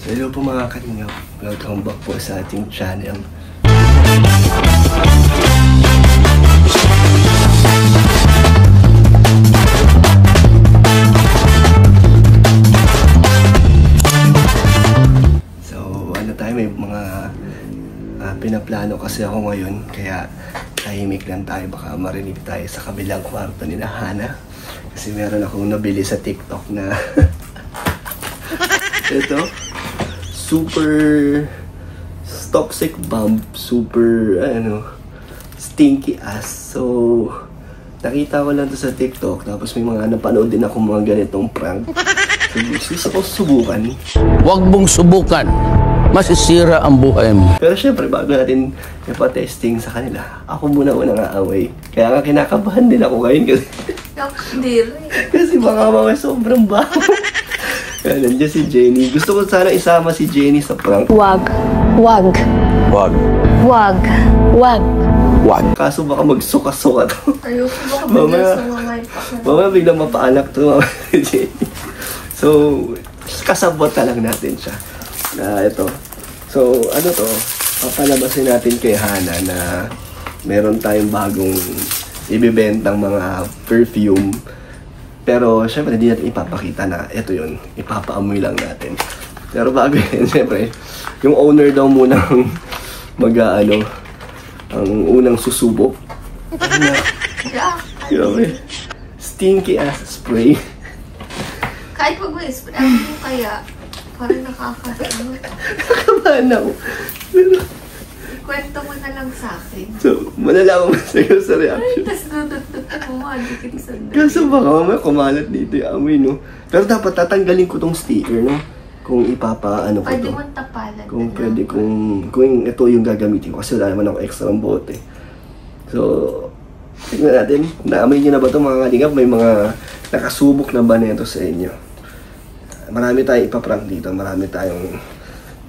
So hello po mga kalingap, welcome back po sa ating channel. So ano tayo, may mga pinaplano kasi ako ngayon, kaya tahimik lang tayo, baka marinig tayo sa kabilang kwarto ni Hana. Kasi meron akong nabili sa TikTok na ito, super toxic bomb, super stinky ass. So nakita ko lang to sa TikTok, tapos may mga napanood din ako mga ganitong prank. So gusto ko subukan. Huwag mong subukan, masisira ang buhay mo. Pero syempre bago natin ipa-testing sa kanila, ako muna nga away. Kaya nga kinakabahan din ako ngayon kasi kasi baka mga sobrang baho. Kaya nandiyan si Jenny. Gusto ko sana isama si Jenny sa prank. Wag. Kaso baka magsuka-suka to. Ayoko baka biglang sumamay pa. Mamaya biglang mapaanak to si Jenny. So, kasabot na lang natin siya. Na ito. So, ano to? Papalabasin natin kay Hana na meron tayong bagong ibibentang mga perfume. Pero, syempre, hindi natin ipapakita na ito yun. Ipapaamoy lang natin. Pero bago yun, syempre, yung owner daw munang ang unang susubok. Grabe. Stinky ass spray. Kahit wag mo i-spray, mo kaya parang nakakasama. Nakabahan ako. Kwento mo na lang sa akin. So, malalaman mo sa'yo sa reaction. Tapos nudot-dot ako madikit sa dali. Kaso baka mamaya kumalat dito yung amoy, no? Pero dapat tatanggalin ko tong sticker, no? Kung ipapaano ko Pwede to. mong tapalan. Kung pwede, kung ito yung gagamitin ko. Kasi wala naman ako extra ng bote. So, tignan natin. Naamoy nyo na ba ito mga kalingap? May mga nakasubok na ba nito sa inyo? Marami tayong ipaprank dito. Marami tayong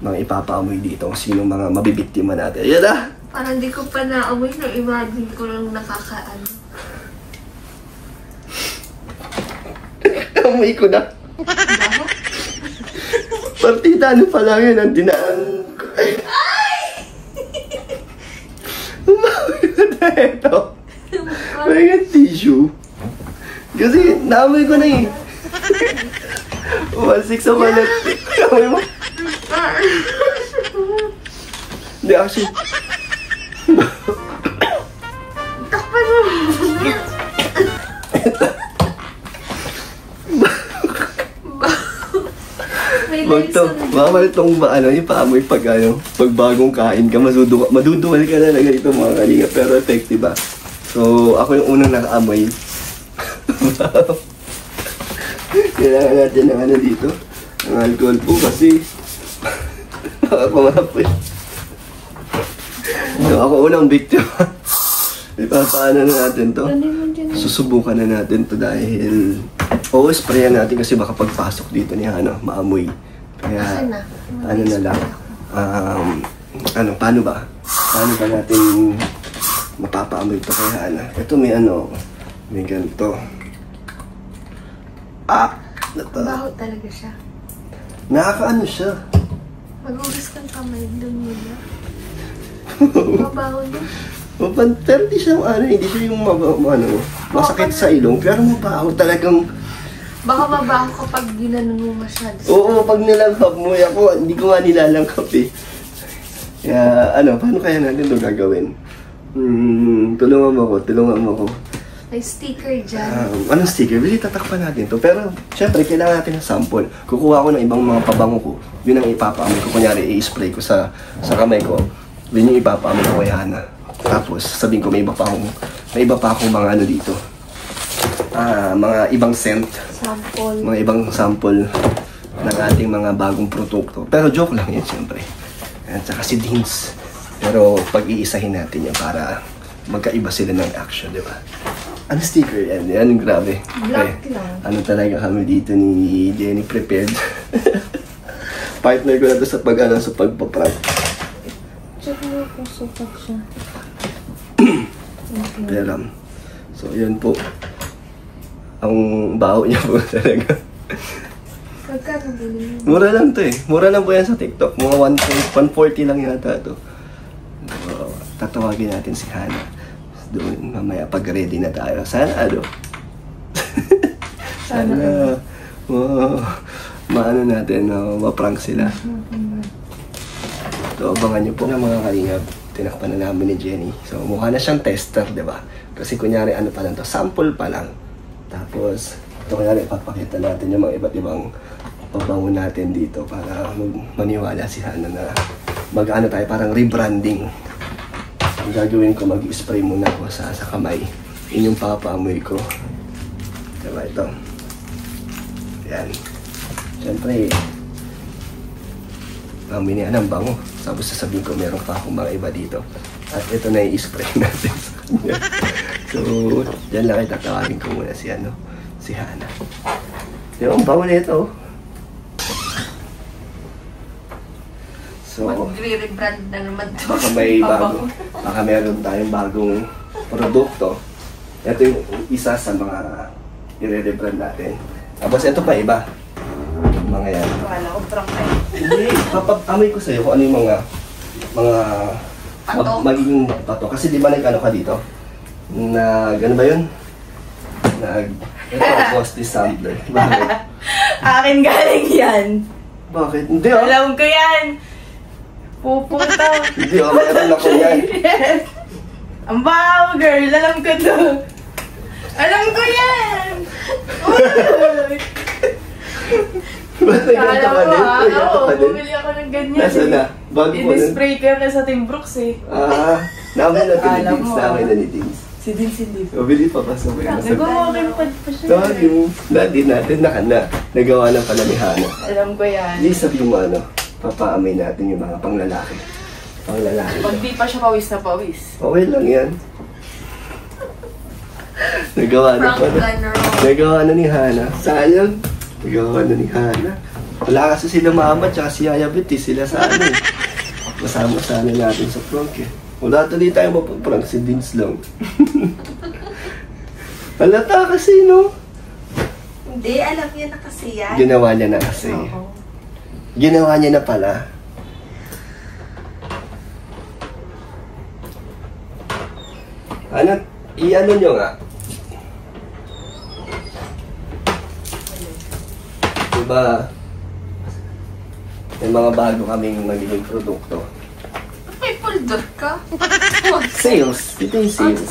mga ipapaamoy dito. Sino mga mabibiktima natin. Ayan na! Parang di ko pa naamoy na imagine ko lang nakakaano. Amoy ko na. Baho? Partida, ano pa lang yun ang dinaan ko. Ay! Umamoy ko na ito. May nga tissue. Kasi naamoy ko na eh. Umalsik sa malat. Amoy mo? Hindi, actually. Takpan mo! Bawal itong yung paamoy pag bagong kain ka, maduduwal ka na ganito mga kalinga, pero effective ba? So, ako yung unang nakaamoy. Kailangan natin ng dito, ang alcohol po kasi makapamapit. So, ako unang victim. Ipapaano na natin to? Susubukan na natin to dahil sprayan natin kasi baka pagpasok dito niya maamoy. Kaya ano na lang, paano ba natin mapapaamoy ito kay Hana? Ito may ganito. Baho talaga siya. Nakakaano siya. Mag-ugas kang kamay doon nila. Mabaho niya. Pero hindi siya hindi siya yung masakit sa ilong, pero mabaho talagang. Baka mabaho kapag ginanon mo masyado. Oo, pag nilalangkap mo, ako, hindi ko nga nilalangkap eh. Kaya, paano kaya natin ito gagawin? Tulungan mo ko. May sticker dyan. Anong sticker? Bili, tatakpan natin to. Pero, syempre, kailangan natin ng sample. Kukuha ko ng ibang mga pabango ko. Yun ang ipapaamoy ko. Kunyari, i-spray ko sa kamay ko. Yun yung ipapaamoy ko kay Hana. Tapos, sabihin ko, may iba pa akong mga dito. Mga ibang scent. Sample. Mga ibang sample ng ating mga bagong produkto. Pero joke lang yan, siyempre. At saka si Deans. Pero pag-iisahin natin yan para magkaiba sila ng action, di ba? Ano sticker yan? Yan, grabe. Black lang. Talaga kami dito ni Jenny prepared. Partner ko na to sa pagpaprank. Check mo kung sukat siya. Pero, so yan po. Ang baho niya po talaga. Magkano bilhin mo? Mura lang to eh. Mura lang po yan sa TikTok. Mga 140 lang yata to. So, tatawagin natin si Hana. Doon mamaya pag ready na tayo. Sana ano? Sana maano natin, maprank sila. So, abangan nyo po ng mga kalingap. Tinakpan na namin ni Jenny. So, mukha na siyang tester, di ba? Kasi kunyari, ano pa lang to, sample pa lang. Tapos, ito kunyari, ipapakita natin yung mga iba't ibang pabango natin dito para maniwala si Hana na mag-ano tayo, parang rebranding. Ang gagawin ko, mag-spray muna ako sa kamay. Yun yung papaamoy ko. Diba ito? Yan. Siyempre, amoy niya ng bango. Tapos sasabihin ko, meron pa akong mga iba dito. At ito na yung spray natin sa kanya. So, dyan lang itatawagin ko muna si Hana. Yung bango na ito. So, Magre-rebrand na naman to. baka may bago. Baka meron tayong bagong produkto. Ito yung isa sa mga i-rebrand natin. Tapos ito pa iba. Mga yan. Wala ko prank tayo. Hindi, papapamoy ko sa'yo kung ano yung mga Pato. magiging pato. Kasi di ba nag-ano ka dito? Ano ba yun? Ito, Ghosty Sampler. Bakit? Akin galing yan. Bakit? Hindi oh. Alam ko yan. Pupunta. Hindi oh, meron ako yan. Yes. Ang baho, girl. Alam ko to. Alam ko yan. Uy. Ba't nagkanta ka din? Nagkanta Oo, ka din? bumili ako ng ganyan. Nasaan na? Bago ko nun? I-spray ko na sa Team Brooks eh. Namin na Alam Philippines. mo. Namin na ni Tins. Si Din Cindy. Mabili pa ba sa mga Nag-walking pad pa siya. So, yung dati natin nagawa ng pala ni Hana. Alam ko yan. Hindi sabi mo papaamoy natin yung mga panglalaki. Panglalaki. Pag di pa siya pawis na pawis. Okay lang yan. Nagawa na Prank pala. gunner. Nagawa na ni Hana. Sayang. Nagawa na ni Hana. Wala kasi sila mama at si Yaya Betty. Sila sa ano eh. Masama sana natin sa prank eh. Wala tuloy tayo mapaprank, si Vince lang. Halata kasi, no? Hindi, alam niya na kasi yan. Ginawa niya na kasi. Oo. Ginawa niya na pala. Ano? I-ano nyo nga? Diba? May mga bago kaming magiging produkto. May puldot ka? Sales. Ito yung sales.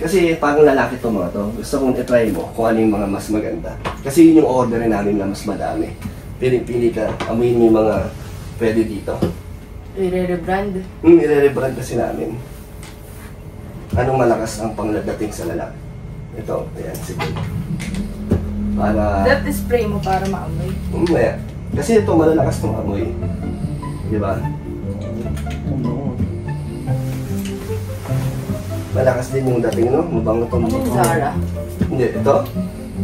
Kasi parang lalaki to mga to. Gusto kong i-try mo kung ano yung mga mas maganda. Kasi yun yung order namin na mas madami. Pili-pili ka. Amuin mo yung mga pwede dito. I-rebrand. I-rebrand kasi namin. Anong malakas ang pangladating sa lalaki? Ito. Ayan. Sige. Para... That spray mo para maamoy. Ayan. Kasi ito malalakas itong amoy. Di ba? Malakas din yung dating, no? Mabango itong... Ano yung Zara? Hindi, ito.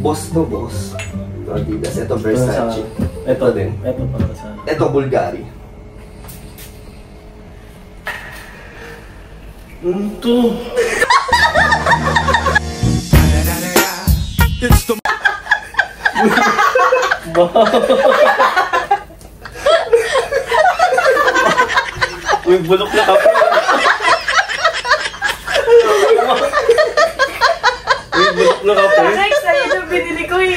Boss to boss. Ito Adidas. Ito Versace. Ito din. Ito para sa... Ito Bulgari. Ito! Uy, bulok na kape. Uy, bulok na kape. Rex, ayun yung binili ko eh.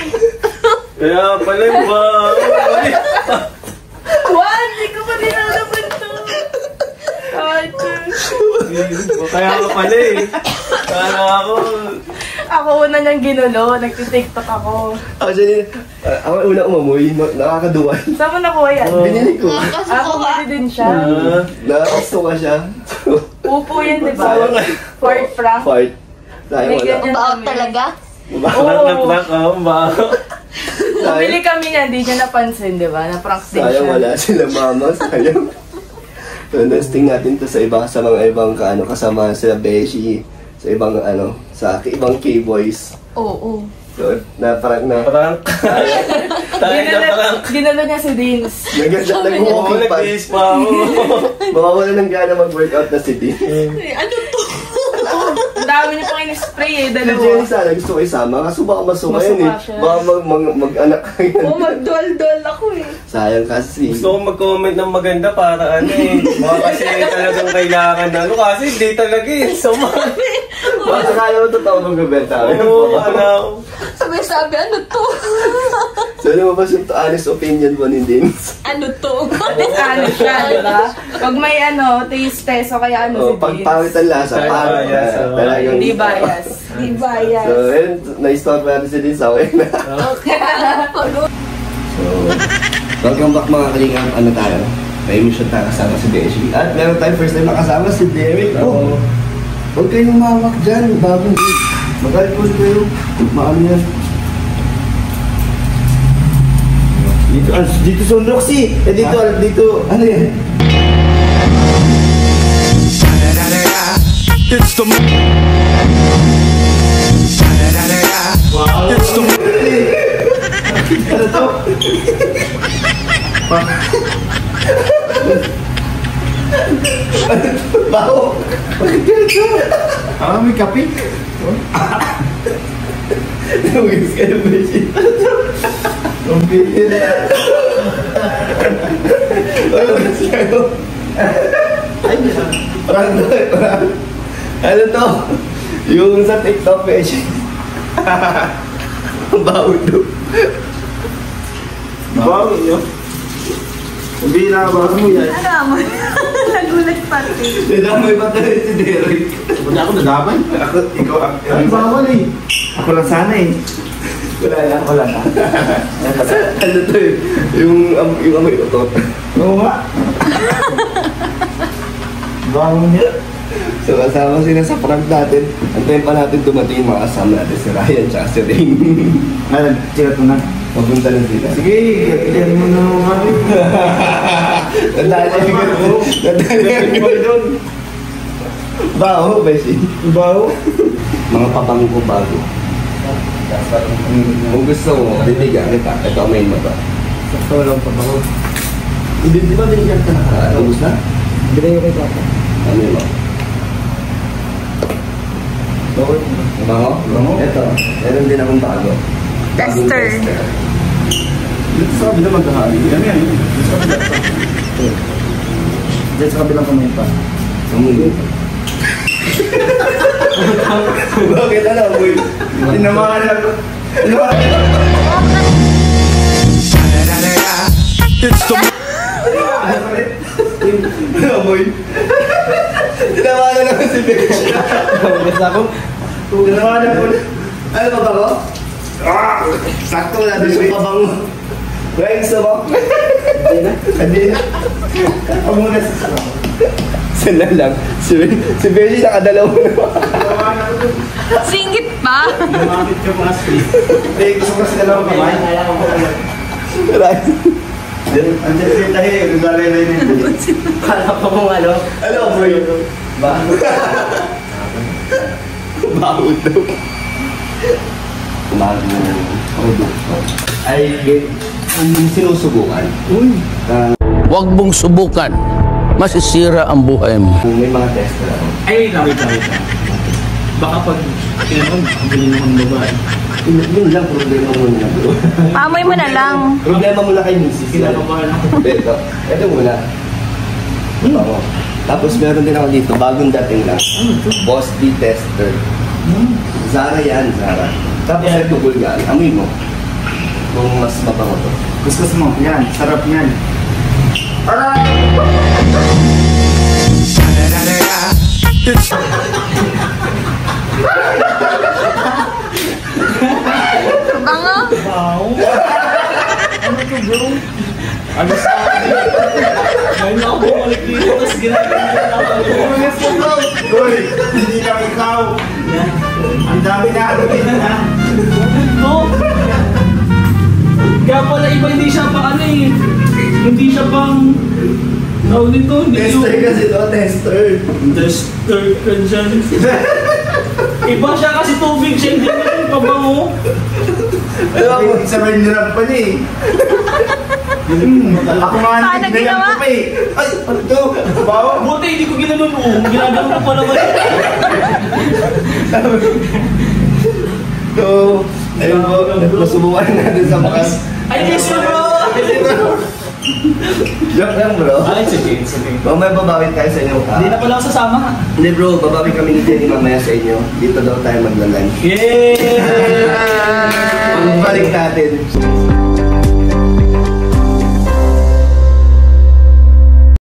Kaya pala yung ba? Juan, di ko pa dinalaman to. Kaya nga pala eh. Kaya ako... Ako una niyang ginulo, nagtitiktok ako. Actually, ako una umamoy. Nakakaduwan. Saan mo nakuha yan? Binili ko. Ako pwede din siya. Nakasto ka siya. Upo yan, di ba? Sayang nga. Fart prank. Fart. Sayang May wala. ganyan Baot kami. talaga? Nak-nak ako, ba? Bumili kami niyan, di niya napansin, di ba? Na-prank din Sayang siya. wala sila mama. Sayang. So, nesting natin to sa iba, sa mga ibang kasama sila Beshi, sa ibang sa ibang K-boys. Oo. So, parang Parang... Tayo na parang... Ginalo niya si Dins. Oo, nag-walking pa. nag-base pa ako. Mawawala ng gana mag-workout na si Dean. Ang dami dami niyo pang in-spray eh, Si dalawa. Jenny sana gusto ko isama, kaso baka masuka yun eh. Masuka siya. Baka mag-anak ka yun. Oo, mag-dual-dual ako eh. Sayang kasi. Gusto ko mag-comment ng maganda para ano eh. Baka kasi talagang kailangan na. Ano kasi hindi talaga eh. So, Baka sakala mo totoo magbebenta. oo, ano. Sabi, ano to? So, lumabas yung honest opinion mo ni Dins. Ano to? Ano siya, diba? Pag may ano, taste test, o kaya ano Oh, si pag Vince. pangit ang lasa, Ay, pangit. bias, oh. Talagang- Hindi bias. Hindi bias. So, yun, na-store natin si Dins. Okay na. So, welcome back mga kalingap. Ano tayo? May mission tayo kasama si Beshi. At meron tayo first time nakasama si Derek. Oh, huwag kayong mawak dyan. Bagong week. Mag-alcohol kayo. Maano yan. Dito sa Roxy. Dito. Ano yan? It's the It's the Ano to? Baho. Bakit ganito? may kape. Nawis ka na ba siya? Ang pili. Ano ba siya? Parang. Ano to? Yung sa TikTok eh siya. Ang baho do. Bawo niyo. Hindi na ba mo yan? Ano mo? Nagulat pati. Nadamay pa tayo si Derek. Hindi ako nadamay. Ikaw ang... Ay, bawal eh. Ako lang sana eh. Wala na. Ano to eh? Yung amoy utot. Oo nga. Bawo niya. So kasama sila sa prank natin. Antayin pa natin dumating yung mga kasama natin si Ryan tsaka si Rain. Alam, sikat mo na. Papunta na sila. Sige, ilan mo na mga Nadali ko doon. Baho, Beshi. bawo. Mga pabango ko bago. Kung gusto mo, bibigyan kita. Ito, may mo ba? Sakto lang pa ako. Di ba binigyan ka na? Ubus na? Binigay ko kay Papa. Ano yun? Bakit? Bango? Bango. Ito, meron din akong bago. Bagong Tester. Dito sa kabilang magkahali. Yan yan. Dito sa kabilang pa. Dito sa kabilang kamay pa. Bakit alam mo yun? Tinamaan lang. Amoy. Tinawanan naman si Beshi. Basta ako. Tinawanan ko. Ano ba ba ko? Sakto na din yung pabango. Kaya gusto mo? Hindi na. Ako muna sa sarap. Sana lang. Si Beshi nakadalaw mo na. Singit pa? Lumapit ka mga street. Hindi, gusto ko sila lang kamay. Andiyan siya tayo. Naglalay na yun. Kala ko mong ano? Ano mo yun? Baho. Baho daw. Production ay sinusubukan. Huwag mong subukan. Masisira ang buhay mo. May mga tester ako. Ay, wait. Baka pag kinanong, ang galing naman babae. Yun lang problema mo na bro. Pamoy mo na lang. Problema mo na kay Mrs. Kinakabahan ako. Ito muna. Ako. Tapos meron din ako dito, bagong dating lang. Boss D tester. Zara yan, Zara. Tapos ito Bulgari. Amoy mo. Kung mas mabango to. Kuskus mo. Yan. Sarap yan. Bango. Ano sa akin? Ngayon ako bumalik dito, tapos ginagawa ako. Uy, hindi lang ikaw. Ang dami na ano din ha. No? Kaya pala iba hindi siya pa ano eh. Hindi siya pang... Tawag nito, hindi Tester kasi to, tester. Tester ka dyan. Iba siya kasi tubig siya, hindi naman pabango. Alam mo, Isa rin nirap pa niya eh. Ako nga Paano ginawa? ko pa eh. Ay, ano to? Bawa. Buti, hindi ko ginanon mo. Ginagawa ko pa naman. So, ayun po, nasubukan natin sa mga... Ay, yes bro! Joke lang bro. Ay, sige, sige. Mamaya babawin tayo sa inyo. Hindi na pala ako sasama. Hindi bro, babawin kami ni Jenny mamaya sa inyo. Dito daw tayo magla-lunch. Yay! Pagbalik natin.